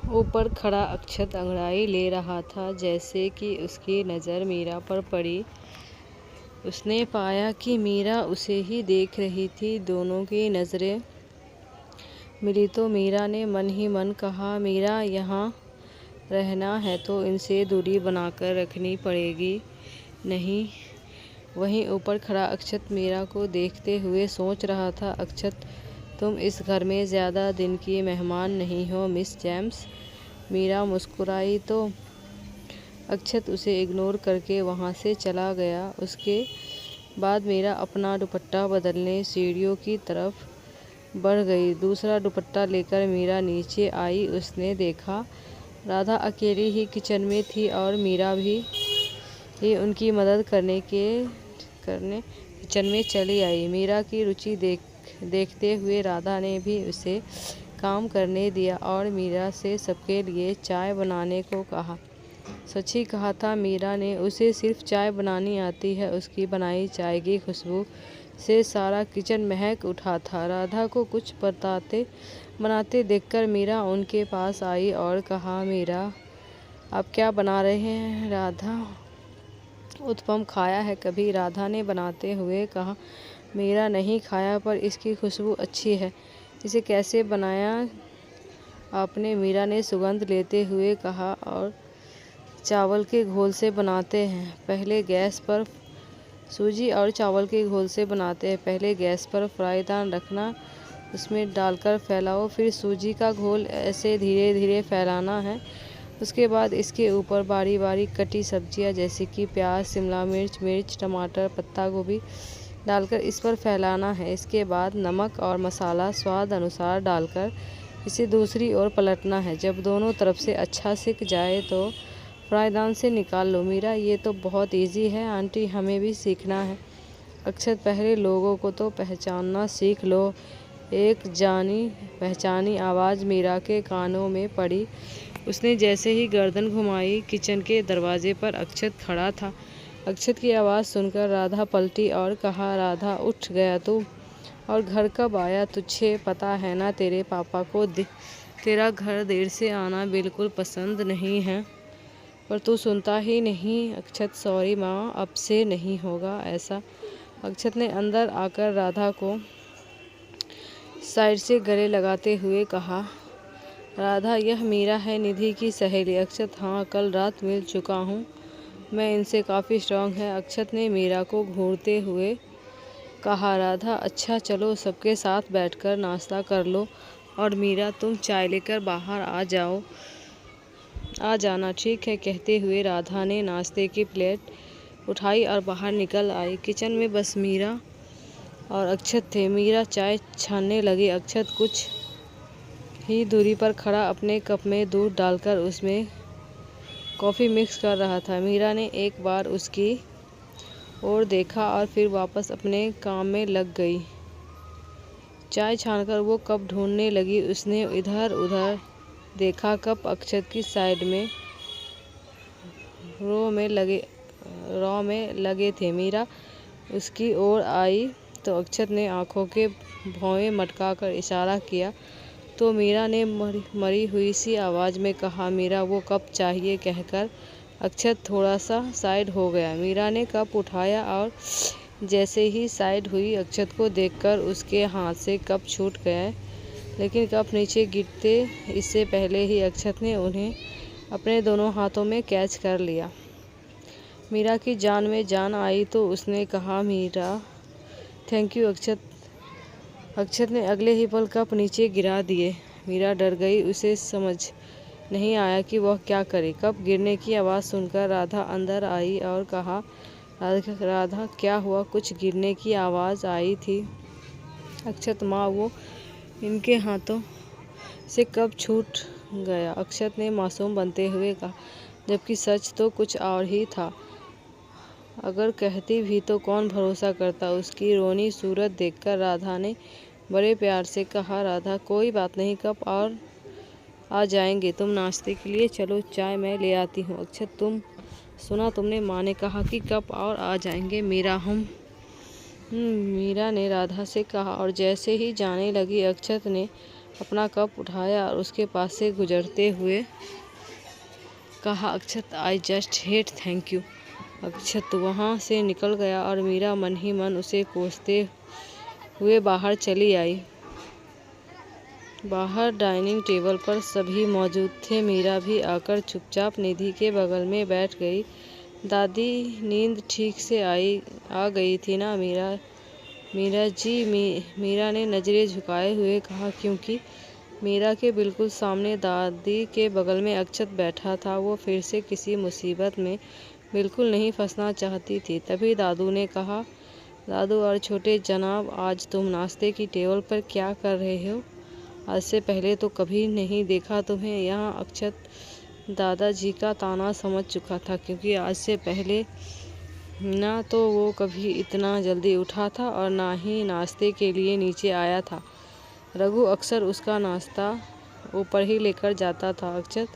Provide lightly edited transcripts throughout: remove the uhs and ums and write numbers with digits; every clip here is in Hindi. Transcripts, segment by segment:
ऊपर खड़ा अक्षत अंगड़ाई ले रहा था। जैसे कि उसकी नज़र मीरा पर पड़ी, उसने पाया कि मीरा उसे ही देख रही थी। दोनों की नज़रें मिली तो मीरा ने मन ही मन कहा, मीरा, यहाँ रहना है तो इनसे दूरी बनाकर रखनी पड़ेगी। नहीं। वहीं ऊपर खड़ा अक्षत मीरा को देखते हुए सोच रहा था, अक्षत, तुम इस घर में ज़्यादा दिन की मेहमान नहीं हो मिस जेम्स। मीरा मुस्कुराई तो अक्षत उसे इग्नोर करके वहाँ से चला गया। उसके बाद मीरा अपना दुपट्टा बदलने सीढ़ियों की तरफ बढ़ गई। दूसरा दुपट्टा लेकर मीरा नीचे आई। उसने देखा राधा अकेली ही किचन में थी और मीरा भी उनकी मदद करने किचन में चली आई। मीरा की रुचि देखते हुए राधा ने भी उसे काम करने दिया और मीरा से सबके लिए चाय बनाने को कहा। सच ही कहा था मीरा ने, उसे सिर्फ चाय बनानी आती है। उसकी बनाई चाय की खुशबू से सारा किचन महक उठा था। राधा को कुछ बनाते देखकर मीरा उनके पास आई और कहा, मीरा, आप क्या बना रहे हैं? राधा, उत्पम खाया है कभी? राधा ने बनाते हुए कहा। मीरा, नहीं खाया, पर इसकी खुशबू अच्छी है। इसे कैसे बनाया आपने? मीरा ने सुगंध लेते हुए कहा। और चावल के घोल से बनाते हैं। पहले गैस पर सूजी और चावल के घोल से बनाते हैं। पहले गैस पर फ्राईपैन रखना, उसमें डालकर फैलाओ, फिर सूजी का घोल ऐसे धीरे धीरे फैलाना है। उसके बाद इसके ऊपर बारी बारी कटी सब्जियां जैसे कि प्याज, शिमला मिर्च, टमाटर, पत्ता गोभी डालकर इस पर फैलाना है। इसके बाद नमक और मसाला स्वाद अनुसार डालकर इसे दूसरी ओर पलटना है। जब दोनों तरफ से अच्छा सिक जाए तो फ्राईपैन से निकाल लो। मीरा, ये तो बहुत इजी है आंटी, हमें भी सीखना है। अक्षत, पहले लोगों को तो पहचानना सीख लो। एक जानी पहचानी आवाज़ मीरा के कानों में पड़ी। उसने जैसे ही गर्दन घुमाई, किचन के दरवाजे पर अक्षत खड़ा था। अक्षत की आवाज़ सुनकर राधा पलटी और कहा, राधा, उठ गया तू? और घर कब आया? तुझे पता है ना तेरे पापा को तेरा घर देर से आना बिल्कुल पसंद नहीं है, पर तू सुनता ही नहीं। अक्षत, सॉरी माँ, अब से नहीं होगा ऐसा। अक्षत ने अंदर आकर राधा को साइड से गले लगाते हुए कहा। राधा, यह मीरा है, निधि की सहेली। अक्षत, हाँ, कल रात मिल चुका हूँ मैं इनसे, काफ़ी स्ट्रांग है। अक्षत ने मीरा को घूरते हुए कहा। राधा, अच्छा, चलो सबके साथ बैठकर नाश्ता कर लो। और मीरा, तुम चाय लेकर बाहर आ जाना, ठीक है? कहते हुए राधा ने नाश्ते की प्लेट उठाई और बाहर निकल आई। किचन में बस मीरा और अक्षत थे। मीरा चाय छानने लगी। अक्षत कुछ ही दूरी पर खड़ा अपने कप में दूध डालकर उसमें कॉफ़ी मिक्स कर रहा था। मीरा ने एक बार उसकी ओर देखा और फिर वापस अपने काम में लग गई। चाय छानकर वो कप ढूंढने लगी। उसने इधर उधर देखा, कप अक्षत की साइड में रॉ में लगे थे। मीरा उसकी ओर आई तो अक्षत ने आंखों के भौएं मटकाकर इशारा किया तो मीरा ने मरी हुई सी आवाज़ में कहा, मीरा, वो कप चाहिए। कहकर अक्षत थोड़ा सा साइड हो गया। मीरा ने कप उठाया और जैसे ही साइड हुई, अक्षत को देखकर उसके हाथ से कप छूट गए, लेकिन कप नीचे गिरते इससे पहले ही अक्षत ने उन्हें अपने दोनों हाथों में कैच कर लिया। मीरा की जान में जान आई तो उसने कहा, मीरा, थैंक यू अक्षत। अक्षत ने अगले ही पल कप नीचे गिरा दिए। मीरा डर गई। उसे समझ नहीं आया कि वह क्या करे। कप गिरने की आवाज़ सुनकर राधा अंदर आई और कहा, राधा, क्या हुआ? कुछ गिरने की आवाज़ आई थी। अक्षत, माँ, वो इनके हाथों से कप छूट गया, अक्षत ने मासूम बनते हुए कहा, जबकि सच तो कुछ और ही था। अगर कहती भी तो कौन भरोसा करता। उसकी रोनी सूरत देखकर राधा ने बड़े प्यार से कहा, राधा, कोई बात नहीं, कप और आ जाएंगे। तुम नाश्ते के लिए चलो, चाय मैं ले आती हूँ। अक्षत, सुना तुमने? माँ ने कहा कि कप और आ जाएंगे। मीरा ने राधा से कहा और जैसे ही जाने लगी, अक्षत ने अपना कप उठाया और उसके पास से गुजरते हुए कहा, Akshat I just hate thank you. Akshat वहाँ से निकल गया और मीरा मन ही मन उसे कोसते हुए बाहर चली आई। बाहर डाइनिंग टेबल पर सभी मौजूद थे। मीरा भी आकर चुपचाप निधि के बगल में बैठ गई। दादी, नींद ठीक से आ गई थी ना मीरा जी? मीरा ने नज़रें झुकाए हुए कहा, क्योंकि मीरा के बिल्कुल सामने दादी के बगल में अक्षत बैठा था। वो फिर से किसी मुसीबत में बिल्कुल नहीं फंसना चाहती थी। तभी दादू ने कहा, दादू और छोटे जनाब, आज तुम नाश्ते की टेबल पर क्या कर रहे हो? आज से पहले तो कभी नहीं देखा तुम्हें यहाँ। अक्षत दादाजी का ताना समझ चुका था, क्योंकि आज से पहले ना तो वो कभी इतना जल्दी उठा था और ना ही नाश्ते के लिए नीचे आया था। रघु अक्सर उसका नाश्ता ऊपर ही लेकर जाता था। अक्षत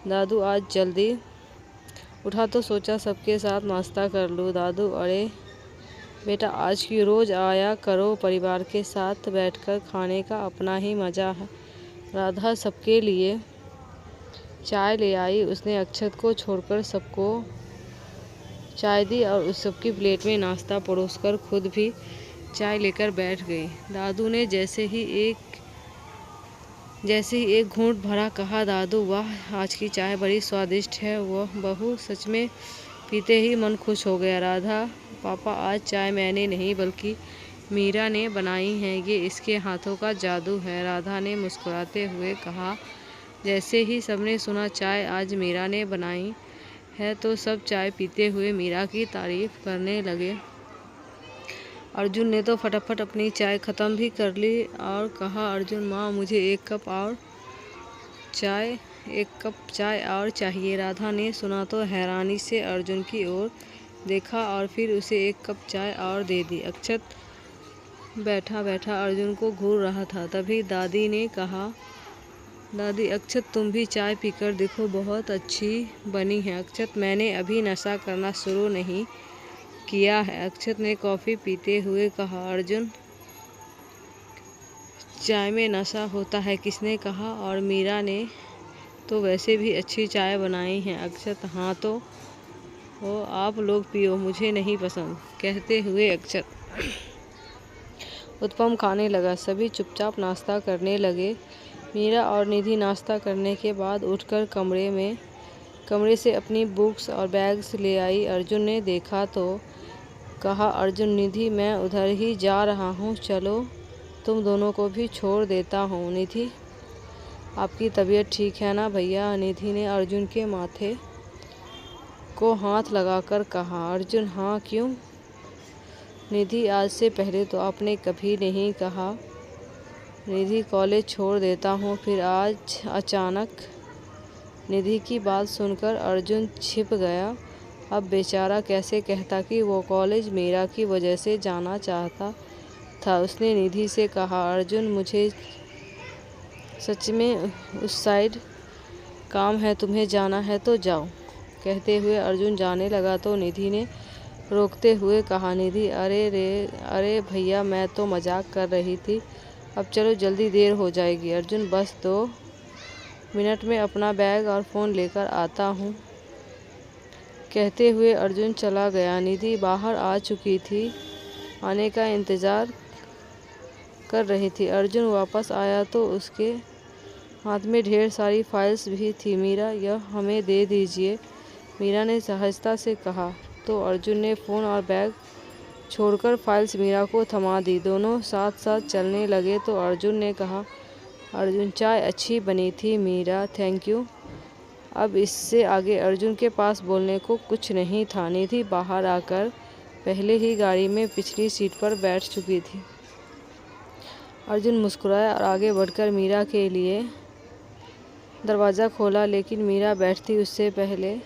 दादू आज जल्दी उठा तो सोचा सबके साथ नाश्ता कर लूँ। दादू, अरे बेटा, आज की रोज़ आया करो, परिवार के साथ बैठकर खाने का अपना ही मज़ा है। राधा सबके लिए चाय ले आई। उसने अक्षत को छोड़कर सबको चाय दी और उस सबकी प्लेट में नाश्ता परोसकर खुद भी चाय लेकर बैठ गई। दादू ने जैसे ही एक घूंट भरा कहा, दादू वाह, आज की चाय बड़ी स्वादिष्ट है। वह बहू सच में पीते ही मन खुश हो गया। राधा, पापा, आज चाय मैंने नहीं बल्कि मीरा ने बनाई है। ये इसके हाथों का जादू है। राधा ने मुस्कुराते हुए कहा। जैसे ही सबने सुना चाय आज मीरा ने बनाई है तो सब चाय पीते हुए मीरा की तारीफ करने लगे। अर्जुन ने तो फटाफट अपनी चाय ख़त्म भी कर ली और कहा, अर्जुन माँ, मुझे एक कप चाय और चाहिए। राधा ने सुना तो हैरानी से अर्जुन की ओर देखा और फिर उसे एक कप चाय और दे दी। अक्षत बैठा बैठा अर्जुन को घूर रहा था। तभी दादी ने कहा, दादी, अक्षत तुम भी चाय पीकर देखो, बहुत अच्छी बनी है। अक्षत, मैंने अभी नशा करना शुरू नहीं किया है। अक्षत ने कॉफ़ी पीते हुए कहा। अर्जुन, चाय में नशा होता है किसने कहा? और मीरा ने तो वैसे भी अच्छी चाय बनाई है। अक्षत, हाँ तो आप लोग पियो, मुझे नहीं पसंद। कहते हुए अक्षत उत्पम खाने लगा। सभी चुपचाप नाश्ता करने लगे। मीरा और निधि नाश्ता करने के बाद उठकर कमरे से अपनी बुक्स और बैग्स ले आई। अर्जुन ने देखा तो कहा, अर्जुन, निधि, मैं उधर ही जा रहा हूँ, चलो तुम दोनों को भी छोड़ देता हूँ। निधि, आपकी तबीयत ठीक है ना भैया? निधि ने अर्जुन के माथे को हाथ लगाकर कहा। अर्जुन, हाँ, क्यों? निधि, आज से पहले तो आपने कभी नहीं कहा। निधि, कॉलेज छोड़ देता हूँ, फिर आज अचानक। निधि की बात सुनकर अर्जुन छिप गया। अब बेचारा कैसे कहता कि वो कॉलेज मीरा की वजह से जाना चाहता था। उसने निधि से कहा, अर्जुन, मुझे सच में उस साइड काम है, तुम्हें जाना है तो जाओ। कहते हुए अर्जुन जाने लगा तो निधि ने रोकते हुए कहा, निधि, अरे भैया, मैं तो मजाक कर रही थी। अब चलो, जल्दी देर हो जाएगी। अर्जुन, बस 2 मिनट में अपना बैग और फ़ोन लेकर आता हूँ। कहते हुए अर्जुन चला गया। निधि बाहर आ चुकी थी, आने का इंतज़ार कर रही थी। अर्जुन वापस आया तो उसके हाथ में ढेर सारी फाइल्स भी थी। मीरा, यह हमें दे दीजिए, मीरा ने सहजता से कहा। तो अर्जुन ने फ़ोन और बैग छोड़कर फाइल्स मीरा को थमा दी। दोनों साथ साथ चलने लगे तो अर्जुन ने कहा, अर्जुन, चाय अच्छी बनी थी। Meera, thank you. अब इससे आगे अर्जुन के पास बोलने को कुछ नहीं था। निधि बाहर आकर पहले ही गाड़ी में पिछली सीट पर बैठ चुकी थी। अर्जुन मुस्कुराया और आगे बढ़कर मीरा के लिए दरवाज़ा खोला, लेकिन मीरा बैठती उससे पहले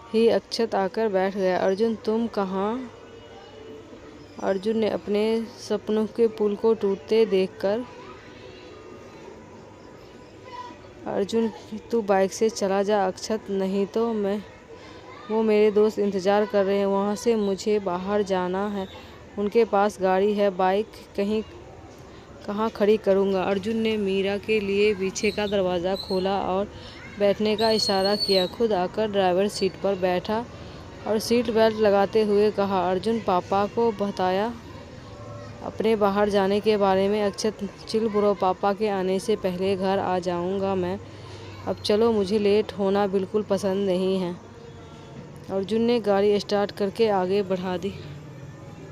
ही अक्षत आकर बैठ गया। अर्जुन, तुम कहाँ? अर्जुन ने अपने सपनों के पुल को टूटते देखकर, अर्जुन, तू बाइक से चला जा। अक्षत, नहीं तो वो मेरे दोस्त इंतज़ार कर रहे हैं, वहाँ से मुझे बाहर जाना है, उनके पास गाड़ी है, बाइक कहीं कहाँ खड़ी करूँगा। अर्जुन ने मीरा के लिए पीछे का दरवाज़ा खोला और बैठने का इशारा किया। खुद आकर ड्राइवर सीट पर बैठा और सीट बेल्ट लगाते हुए कहा, अर्जुन पापा को बताया अपने बाहर जाने के बारे में। अक्षत, चिल ब्रो, पापा के आने से पहले घर आ जाऊंगा मैं। अब चलो, मुझे लेट होना बिल्कुल पसंद नहीं है। अर्जुन ने गाड़ी स्टार्ट करके आगे बढ़ा दी।